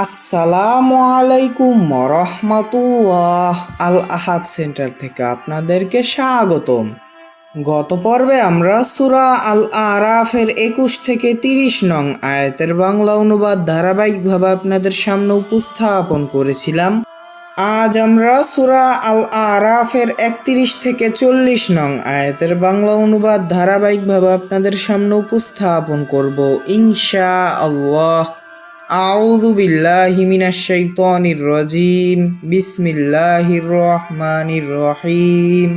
আসসালামু আলাইকুম রহমতুল্লাহ। আল আহাদ সেন্টার থেকে আপনাদেরকে স্বাগতম। গত পর্বে আমরা সূরা আল আরাফের 21 থেকে 30 নং আয়াতের বাংলা অনুবাদ ধারাবাহিকভাবে আপনাদের সামনে উপস্থাপন করেছিলাম। আজ আমরা সূরা আল আরাফের 31 থেকে 40 নং আয়াতের বাংলা অনুবাদ ধারাবাহিকভাবে আপনাদের সামনে উপস্থাপন করব ইনশাআল্লাহ। আউযু বিল্লাহি মিনাশ শাইতানির রাজিম। বিসমিল্লাহির রহমানির রহিম।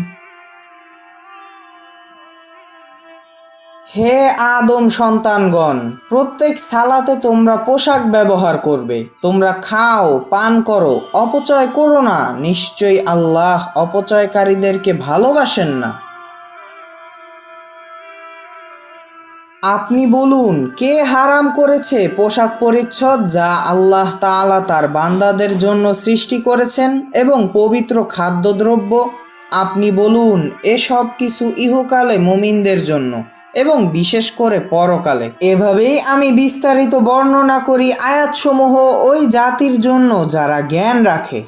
হে আদম সন্তানগণ, প্রত্যেক সালাতে তোমরা পোশাক ব্যবহার করবে। তোমরা খাও, পান করো, অপচয় করো না। নিশ্চয়ই আল্লাহ অপচয়কারীদেরকে ভালোবাসেন না। আপনি বলুন, কে হারাম করেছে পোশাক পরিচ্ছদ যা আল্লাহ তাআলা তার বান্দাদের জন্য সৃষ্টি করেছেন এবং পবিত্র খাদ্যদ্রব্য? আপনি বলুন, এসব কিছু ইহকালে মুমিনদের জন্য এবং বিশেষ করে পরকালে। এভাবেই আমি বিস্তারিত বর্ণনা করি আয়াতসমূহ ওই জাতির জন্য যারা জ্ঞান রাখে।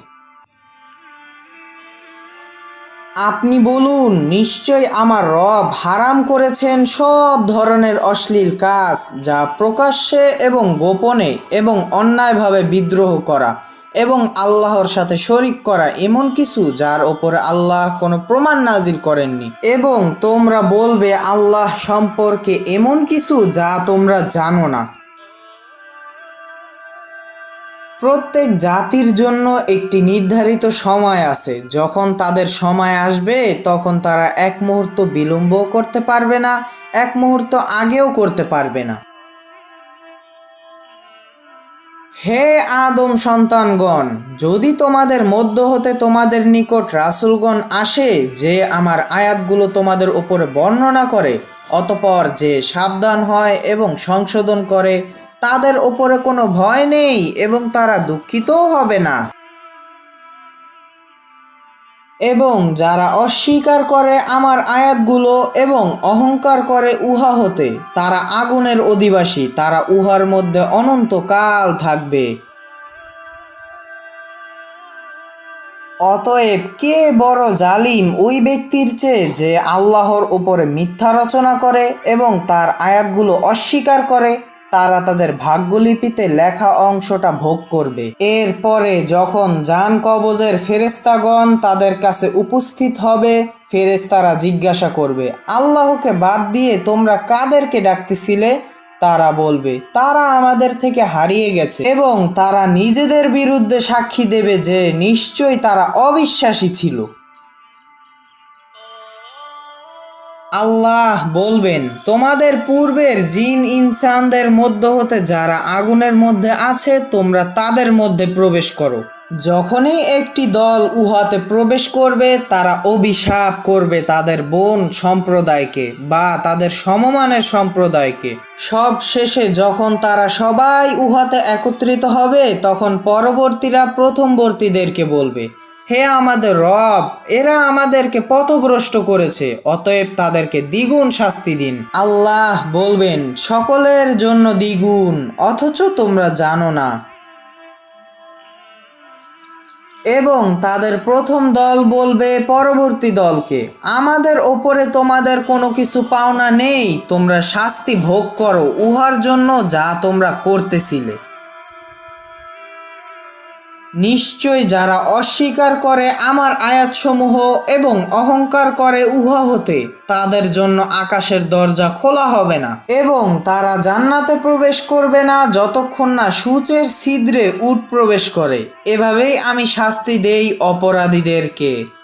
আপনি বলুন, নিশ্চয় আমার রব হারাম করেছেন সব ধরনের অশ্লীল কাজ, যা প্রকাশ্যে এবং গোপনে এবং অন্যায়ভাবে বিদ্রোহ করা এবং আল্লাহর সাথে শরিক করা, এমন কিছু যার ওপরে আল্লাহ কোনো প্রমাণ নাজিল করেননি। এবং তোমরা বলবে আল্লাহ সম্পর্কে এমন কিছু যা তোমরা জানো না। প্রত্যেক জাতির জন্য একটি নির্ধারিত সময় আছে। যখন তাদের সময় আসবে তখন তারা এক মুহূর্ত বিলম্ব করতে পারবে না, এক মুহূর্ত আগেও করতে পারবে না। হে আদম সন্তানগণ, যদি তোমাদের মধ্য হতে তোমাদের নিকট রাসূলগণ আসে যে আমার আয়াতগুলো তোমাদের উপরে বর্ণনা করে, অতঃপর যে সাবধান হয় এবং সংশোধন করে, তাদের ওপরে কোনো ভয় নেই এবং তারা দুঃখিতও হবে না। এবং যারা অস্বীকার করে আমার আয়াতগুলো এবং অহংকার করে উহা হতে, তারা আগুনের অধিবাসী, তারা উহার মধ্যে অনন্তকাল থাকবে। অতএব কে বড় জালিম ওই ব্যক্তির চেয়ে যে আল্লাহর উপরে মিথ্যা রচনা করে এবং তার আয়াতগুলো অস্বীকার করে? তারা তাদের ভাগ্যলিপিতে লেখা অংশটা ভোগ করবে। এরপরে যখন জান কবজের ফেরেশতাগণ তাদের কাছে উপস্থিত হবে, ফেরেশতারা জিজ্ঞাসা করবে, আল্লাহকে বাদ দিয়ে তোমরা কাদেরকে ডাকতেছিলে? তারা বলবে, তারা আমাদের থেকে হারিয়ে গেছে। এবং তারা নিজেদের বিরুদ্ধে সাক্ষী দেবে যে নিশ্চয়ই তারা অবিশ্বাসী ছিল। আল্লাহ বলবেন, তোমাদের পূর্বের জিন ইনসানদের মধ্য হতে যারা আগুনের মধ্যে আছে, তোমরা তাদের মধ্যে প্রবেশ করো। যখনই একটি দল উহাতে প্রবেশ করবে, তারা অভিশাপ করবে তাদের বোন সম্প্রদায়কে বা তাদের সমমানের সম্প্রদায়কে। সব শেষে যখন তারা সবাই উহাতে একত্রিত হবে, তখন পরবর্তীরা প্রথমবর্তীদেরকে বলবে, হে আমাদের রব, এরা আমাদেরকে পথভ্রষ্ট করেছে, অতএব তাদেরকে দ্বিগুণ শাস্তি দিন। আল্লাহ বলবেন, সকলের জন্য দ্বিগুণ, অথচ তোমরা জানো না। এবং তাদের প্রথম দল বলবে পরবর্তী দলকে, আমাদের ওপরে তোমাদের কোনো কিছু পাওনা নেই, তোমরা শাস্তি ভোগ করো উহার জন্য যা তোমরা করতেছিলে। নিশ্চয় যারা অস্বীকার করে আমার আয়াতসমূহ এবং অহংকার করে উহা হতে, তাদের জন্য আকাশের দরজা খোলা হবে না এবং তারা জান্নাতে প্রবেশ করবে না যতক্ষণ না সূচের ছিদ্রে উট প্রবেশ করে। এভাবেই আমি শাস্তি দেই অপরাধীদেরকে।